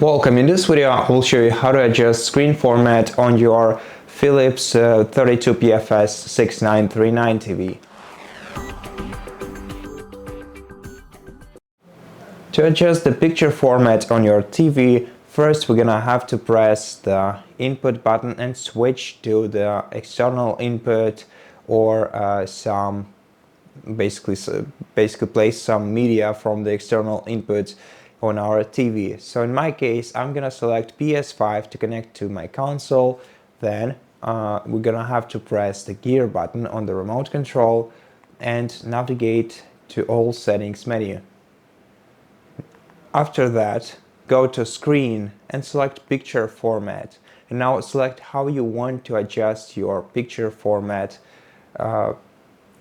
Welcome. In this video I will show you how to adjust screen format on your Philips 32PFS6939 TV. To adjust the picture format on your TV, first we're gonna have to press the input button and switch to the external input or basically place some media from the external input on our TV. So in my case, I'm gonna select PS5 to connect to my console. Then we're gonna have to press the gear button on the remote control and navigate to all settings menu. After that, go to screen and select picture format. And now select how you want to adjust your picture format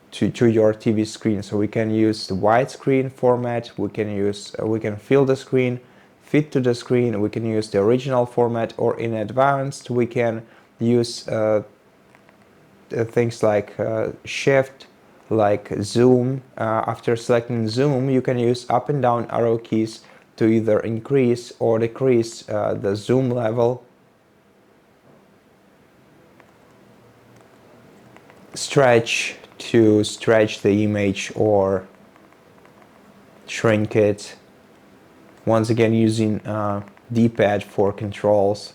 to your TV screen. So we can use the widescreen format, we can fill the screen, fit to the screen, we can use the original format, or in advanced we can use things like shift, like zoom. After selecting zoom, you can use up and down arrow keys to either increase or decrease the zoom level. Stretch to stretch the image or shrink it. Once again, using D-pad for controls.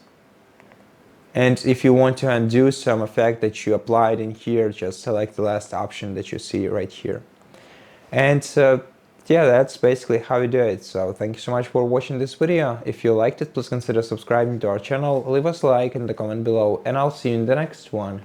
And if you want to undo some effect that you applied in here, just select the last option that you see right here. And yeah, that's basically how you do it. So thank you so much for watching this video. If you liked it, please consider subscribing to our channel, leave us a like in the comment below, and I'll see you in the next one.